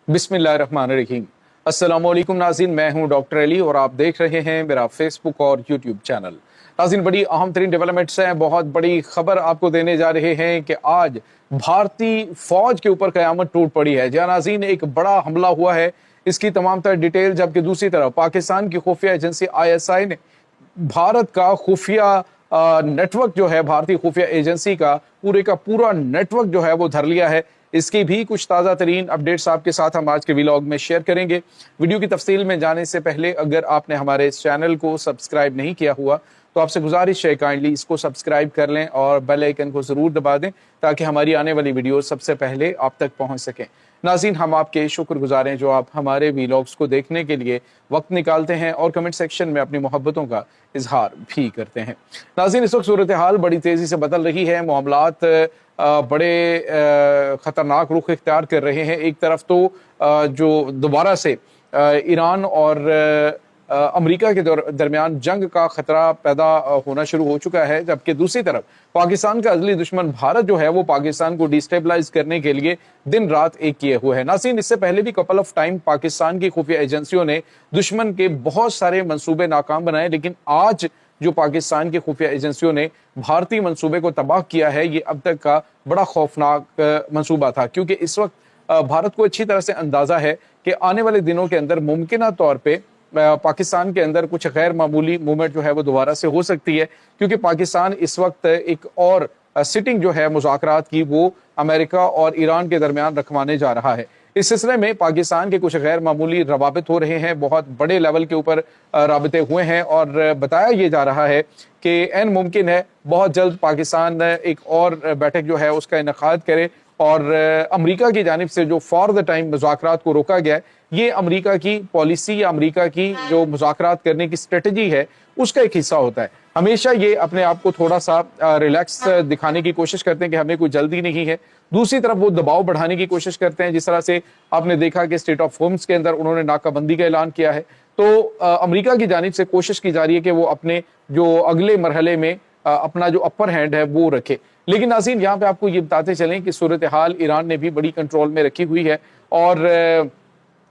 बिस्मिल्लाहिर्रहमानिर्रहीम। अस्सलामुअलैकुम नाज़रीन, मैं हूं डॉक्टर अली और आप देख रहे हैं मेरा फेसबुक और यूट्यूब चैनल। नाज़रीन, बड़ी अहम तरीन डेवलपमेंट्स हैं, बहुत बड़ी खबर आपको देने जा रहे हैं कि आज भारतीय फौज के ऊपर क़यामत टूट पड़ी है। जहाँ नाज़रीन एक बड़ा हमला हुआ है, इसकी तमाम तर डिटेल, जबकि दूसरी तरफ पाकिस्तान की खुफिया एजेंसी ISI ने भारत का खुफिया नेटवर्क जो है, भारतीय खुफिया एजेंसी का पूरा नेटवर्क जो है वो धर लिया है। इसकी भी कुछ ताज़ा तरीन अपडेट्स आपके साथ हम आज के व्लॉग में शेयर करेंगे। वीडियो की तफसील में जाने से पहले अगर आपने हमारे इस चैनल को सब्सक्राइब नहीं किया हुआ तो आपसे गुजारिश है काइंडली इसको सब्सक्राइब कर लें और बेल आइकन को ज़रूर दबा दें ताकि हमारी आने वाली वीडियो सबसे पहले आप तक पहुंच सकें। नाज़रीन, हम आपके शुक्रगुजार हैं जो आप हमारे व्लॉग्स को देखने के लिए वक्त निकालते हैं और कमेंट सेक्शन में अपनी मोहब्बतों का इजहार भी करते हैं। नाज़रीन, इस वक्त सूरत हाल बड़ी तेज़ी से बदल रही है, मामलात बड़े ख़तरनाक रुख इख्तियार कर रहे हैं। एक तरफ तो जो दोबारा से ईरान और अमेरिका के दरमियान जंग का खतरा पैदा होना शुरू हो चुका है, जबकि दूसरी तरफ पाकिस्तान का अज़ली दुश्मन भारत जो है वो पाकिस्तान को डिस्टेबलाइज करने के लिए दिन रात एक किए हुए है। नाज़रीन, इससे पहले भी कपल ऑफ टाइम पाकिस्तान की खुफिया एजेंसियों ने दुश्मन के बहुत सारे मंसूबे नाकाम बनाए, लेकिन आज जो पाकिस्तान की खुफिया एजेंसियों ने भारतीय मंसूबे को तबाह किया है, ये अब तक का बड़ा खौफनाक मंसूबा था, क्योंकि इस वक्त भारत को अच्छी तरह से अंदाजा है कि आने वाले दिनों के अंदर मुमकिन तौर पे पाकिस्तान के अंदर कुछ गैर मामूली मूवमेंट जो है वो दोबारा से हो सकती है, क्योंकि पाकिस्तान इस वक्त एक और सिटिंग जो है मुज़ाकरात की वो अमेरिका और ईरान के दरमियान रखवाने जा रहा है। इस सिलसिले में पाकिस्तान के कुछ गैर मामूली रवाबित हो रहे हैं, बहुत बड़े लेवल के ऊपर राबते हुए हैं और बताया ये जा रहा है कि एन मुमकिन है बहुत जल्द पाकिस्तान एक और बैठक जो है उसका इनेकाद करे और अमेरिका की जानिब से जो फॉर द टाइम मुज़ाकरात को रोका गया है, ये अमेरिका की पॉलिसी या अमेरिका की जो मुज़ाकरात करने की स्ट्रेटजी है उसका एक हिस्सा होता है। हमेशा ये अपने आप को थोड़ा सा रिलैक्स दिखाने की कोशिश करते हैं कि हमें कोई जल्दी नहीं है। दूसरी तरफ वो दबाव बढ़ाने की कोशिश करते हैं, जिस तरह से आपने देखा कि स्टेट ऑफ होम्स के अंदर उन्होंने नाकाबंदी का ऐलान किया है। तो अमेरिका की जानिब से कोशिश की जा रही है कि वो अपने जो अगले मरहले में अपना जो अपर हैंड है वो रखे। लेकिन नाज़रीन, यहाँ पे आपको ये बताते चलें कि सूरत हाल ईरान ने भी बड़ी कंट्रोल में रखी हुई है और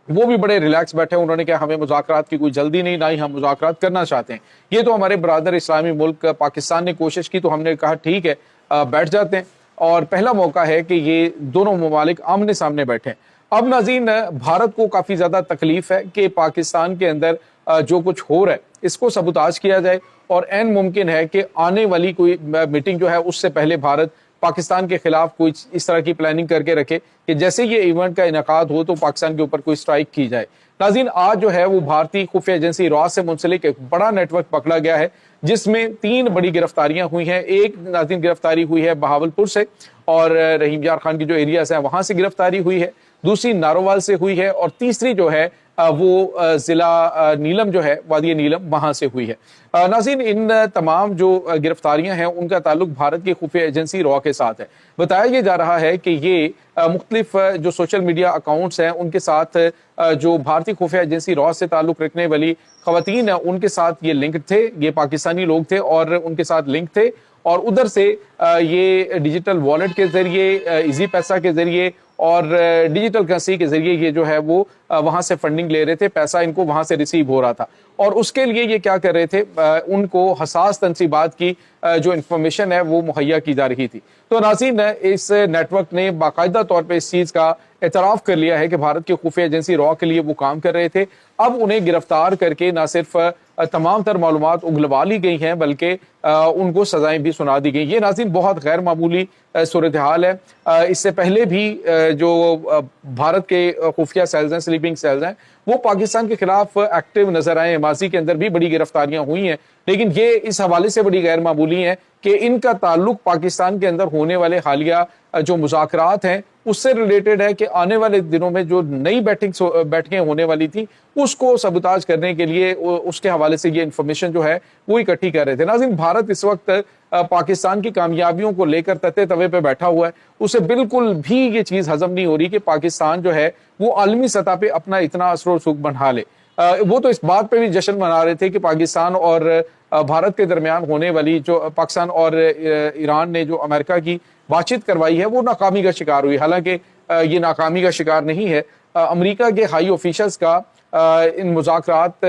वो भी बड़े रिलैक्स बैठे। उन्होंने कहा हमें मुज़ाकरात की कोई जल्दी नहीं, ना ही हम मुज़ाकरात करना चाहते हैं। ये तो हमारे बरादर इस्लामी मुल्क पाकिस्तान ने कोशिश की तो हमने कहा ठीक है बैठ जाते हैं, और पहला मौका है कि ये दोनों ममालिक आमने सामने बैठे। अब नाज़रीन, भारत को काफ़ी ज़्यादा तकलीफ है कि पाकिस्तान के अंदर जो कुछ हो रहा है इसको सबूताज किया जाए और एन मुमकिन है कि आने वाली कोई मीटिंग जो है उससे पहले भारत पाकिस्तान के खिलाफ कोई इस तरह की प्लानिंग करके रखे कि जैसे ये इवेंट का इनेकाद हो तो पाकिस्तान के ऊपर कोई स्ट्राइक की जाए। नाज़रीन, आज जो है वो भारतीय खुफिया एजेंसी रॉ से मुंसलिक एक बड़ा नेटवर्क पकड़ा गया है, जिसमें 3 बड़ी गिरफ्तारियां हुई हैं। एक नाज़रीन गिरफ्तारी हुई है बहावलपुर से और रहीम यार खान की जो एरियाज हैं वहां से गिरफ्तारी हुई है, दूसरी नारोवाल से हुई है और तीसरी जो है वो जिला नीलम जो है, वादी नीलम, वहां से हुई है। नाज़रीन, इन तमाम जो गिरफ्तारियां हैं उनका ताल्लुक भारत की खुफिया एजेंसी रॉ के साथ है। बताया ये जा रहा है कि ये मुख्तलिफ जो सोशल मीडिया अकाउंट्स हैं उनके साथ जो भारतीय खुफिया एजेंसी रॉ से ताल्लुक रखने वाली खवातीन है उनके साथ ये लिंक थे, ये पाकिस्तानी लोग थे और उनके साथ लिंक थे और उधर से ये डिजिटल वॉलेट के जरिए, इजी पैसा के जरिए और डिजिटल करेंसी के जरिए ये जो है वो वहां से फंडिंग ले रहे थे, पैसा इनको वहां से रिसीव हो रहा था और उसके लिए ये क्या कर रहे थे, उनको हसास तनसीबात की जो इंफॉर्मेशन है वो मुहैया की जा रही थी। तो नाज़रीन, इस नेटवर्क ने बाकायदा तौर पर इस चीज का एतराफ़ कर लिया है कि भारत की खुफिया एजेंसी रॉ के लिए वो काम कर रहे थे। अब उन्हें गिरफ्तार करके न सिर्फ तमाम तर मालूमात उगलवा ली गई हैं बल्कि उनको सजाएं भी सुना दी गई। ये नाज़रीन बहुत गैर मामूली सूरत हाल है। इससे पहले भी जो भारत के खुफिया सेल्स हैं, स्लीपिंग सेल्स हैं, वो पाकिस्तान के खिलाफ एक्टिव नजर आए। माजी के अंदर भी बड़ी गिरफ्तारियां हुई हैं, लेकिन ये इस हवाले से बड़ी गैर मामूली हैं कि इनका ताल्लुक पाकिस्तान के अंदर होने वाले हालिया जो मुज़ाकरात हैं उससे रिलेटेड है कि आने वाले दिनों में जो नई बैठकें होने वाली थी उसको सबूताज करने के लिए उसके हवाले से ये इंफॉर्मेशन जो है वो इकट्ठी कर रहे थे। नाज़रीन, भारत इस वक्त पाकिस्तान की कामयाबियों को लेकर तते तवे पे बैठा हुआ है, उसे बिल्कुल भी ये चीज़ हजम नहीं हो रही कि पाकिस्तान जो है वो आलमी सतह पे अपना इतना असर सुख बना ले। वो तो इस बात पे भी जश्न मना रहे थे कि पाकिस्तान और भारत के दरमियान होने वाली जो पाकिस्तान और ईरान ने जो अमेरिका की बातचीत करवाई है वो नाकामी का शिकार हुई। हालांकि ये नाकामी का शिकार नहीं है, امریکہ کے ہائی آفیشلز کا ان مذاکرات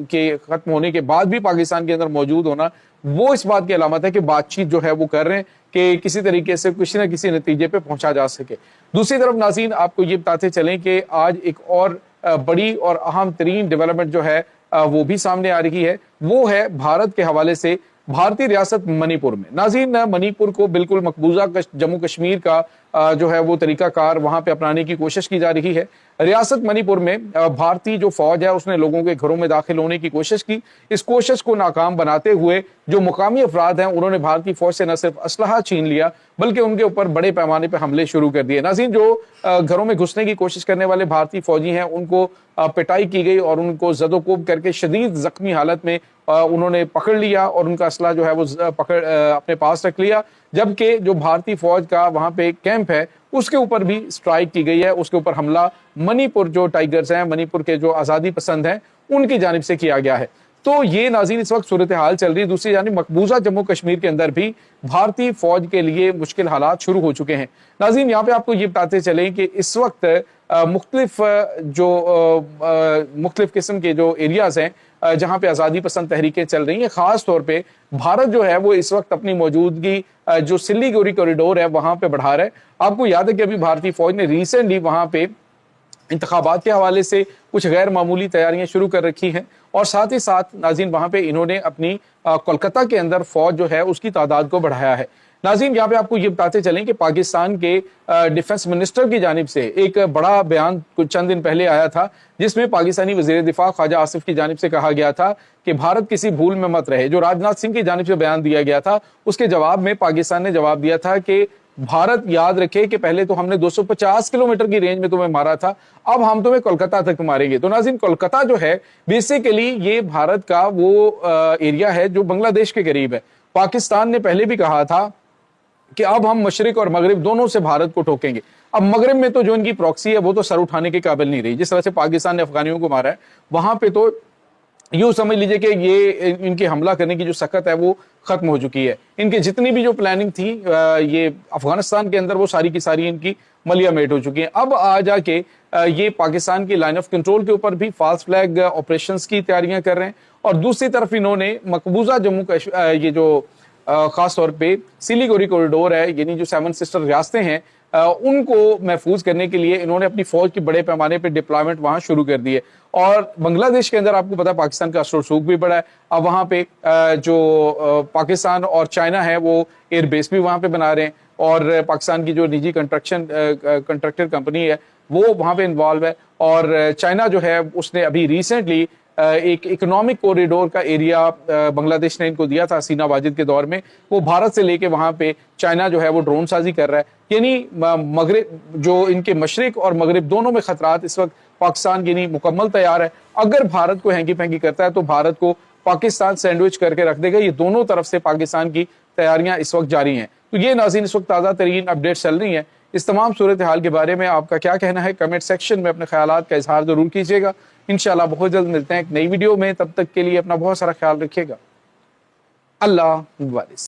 کے ختم ہونے کے بعد بھی پاکستان کے اندر موجود ہونا وہ اس بات کی علامت ہے کہ بات چیت جو ہے وہ کر رہے ہیں کہ کسی طریقے سے کسی نہ کسی نتیجے پہ پہنچا جا سکے۔ دوسری طرف ناظرین آپ کو یہ بتاتے چلیں کہ آج ایک اور بڑی اور اہم ترین ڈیولپمنٹ جو ہے وہ بھی سامنے آ رہی ہے، وہ ہے بھارت کے حوالے سے بھارتی ریاست منی پور میں۔ ناظرین منی پور کو بالکل مقبوضہ جموں کشمیر کا جو ہے وہ طریقہ کار وہاں پہ اپنانے کی کوشش کی جا رہی ہے۔ ریاست منی پور میں بھارتی جو فوج ہے اس نے لوگوں کے گھروں میں داخل ہونے کی کوشش کی۔ اس کوشش کو ناکام بناتے ہوئے جو مقامی افراد ہیں انہوں نے بھارتی فوج سے نہ صرف اسلحہ چھین لیا بلکہ ان کے اوپر بڑے پیمانے پہ حملے شروع کر دیے۔ ناظرین جو گھروں میں گھسنے کی کوشش کرنے والے بھارتی فوجی ہیں ان کو پٹائی کی گئی اور ان کو زد و کوب کر کے شدید زخمی حالت میں انہوں نے پکڑ لیا اور ان کا اسلحہ جو ہے وہ اپنے پاس رکھ لیا، جبکہ جو بھارتی فوج کا وہاں پہ کیمپ ہے اس کے اوپر بھی سٹرائک کی گئی ہے، اس کے اوپر حملہ منی پور جو ٹائیگرز ہیں، منی پور کے جو آزادی پسند ہیں ان کی جانب سے کیا گیا ہے۔ تو یہ ناظرین اس وقت صورتحال چل رہی ہے۔ دوسری جانب مقبوضہ جموں کشمیر کے اندر بھی بھارتی فوج کے لیے مشکل حالات شروع ہو چکے ہیں۔ ناظرین یہاں پہ آپ کو یہ بتاتے چلیں کہ اس وقت مختلف قسم کے جو ایریاز ہیں جہاں پہ آزادی پسند تحریکیں چل رہی ہیں، خاص طور پہ بھارت جو ہے وہ اس وقت اپنی موجودگی جو سلیگوری کوریڈور ہے وہاں پہ بڑھا رہا ہے۔ آپ کو یاد ہے کہ ابھی بھارتی فوج نے ریسنٹلی وہاں پہ انتخابات کے حوالے سے کچھ غیر معمولی تیاریاں شروع کر رکھی ہیں، اور ساتھ ہی ساتھ ناظرین وہاں پہ انہوں نے اپنی کولکتہ کے اندر فوج جو ہے اس کی تعداد کو بڑھایا ہے۔ ناظرین یہاں پہ آپ کو یہ بتاتے چلیں کہ پاکستان کے ڈیفنس منسٹر کی جانب سے ایک بڑا بیان کچھ چند دن پہلے آیا تھا جس میں پاکستانی وزیر دفاع خواجہ آصف کی جانب سے کہا گیا تھا کہ بھارت کسی بھول میں مت رہے۔ جو راجناتھ سنگھ کی جانب سے بیان دیا گیا تھا اس کے جواب میں پاکستان نے جواب دیا تھا کہ بھارت یاد رکھے کہ پہلے تو ہم نے 250 کلومیٹر کی رینج میں تمہیں مارا تھا، اب ہم تمہیں کولکتہ تک ماریں گے۔ تو ناظرین کولکتہ جو ہے بیسیکلی یہ بھارت کا وہ ایریا ہے جو بنگلہ دیش کے قریب ہے۔ پاکستان نے پہلے بھی کہا تھا کہ اب ہم مشرق اور مغرب دونوں سے بھارت کو ٹھوکیں گے۔ اب مغرب میں تو جو ان کی پراکسی ہے وہ تو سر اٹھانے کے قابل نہیں رہی، جس طرح سے پاکستان نے افغانیوں کو مارا ہے وہاں پہ تو یوں سمجھ لیجئے کہ یہ ان کے حملہ کرنے کی جو سخت ہے وہ ختم ہو چکی ہے۔ ان کی جتنی بھی جو پلاننگ تھی یہ افغانستان کے اندر وہ ساری کی ساری ان کی ملیا میٹ ہو چکی ہیں۔ اب آ جا کے یہ پاکستان کی لائن آف کنٹرول کے اوپر بھی فالس فلیگ آپریشنز کی تیاریاں کر رہے ہیں، اور دوسری طرف انہوں نے مقبوضہ جموں یہ جو خاص طور پہ سلیگوری کوریڈور ہے یعنی جو 7 سسٹر ریاستیں ہیں ان کو محفوظ کرنے کے لیے انہوں نے اپنی فوج کی بڑے پیمانے پہ ڈپلائمنٹ وہاں شروع کر دی ہے۔ اور بنگلہ دیش کے اندر آپ کو پتا پاکستان کا اثر و رسوخ بھی بڑا ہے، اب وہاں پہ جو پاکستان اور چائنا ہے وہ ایئر بیس بھی وہاں پہ بنا رہے ہیں، اور پاکستان کی جو نجی کنٹریکٹر کمپنی ہے وہ وہاں پہ انوالو ہے، اور چائنا جو ہے اس نے ابھی ریسنٹلی ایک اکنامک کوریڈور کا ایریا بنگلہ دیش نے ان کو دیا تھا حسینہ واجد کے دور میں، وہ بھارت سے لے کے وہاں پہ چائنا جو ہے وہ ڈرون سازی کر رہا ہے۔ یعنی مغرب جو ان کے مشرق اور مغرب دونوں میں خطرات اس وقت پاکستان یعنی مکمل تیار ہے۔ اگر بھارت کو ہینگی پھینگی کرتا ہے تو بھارت کو پاکستان سینڈوچ کر کے رکھ دے گا۔ یہ دونوں طرف سے پاکستان کی تیاریاں اس وقت جاری ہیں۔ تو یہ ناظرین اس وقت تازہ ترین اپڈیٹ چل رہی ہیں۔ اس تمام صورتحال کے بارے میں آپ کا کیا کہنا ہے؟ کمنٹ سیکشن میں اپنے خیالات کا اظہار ضرور کیجیے گا۔ انشاءاللہ بہت جلد ملتے ہیں ایک نئی ویڈیو میں، تب تک کے لیے اپنا بہت سارا خیال رکھیے گا۔ اللہ حافظ۔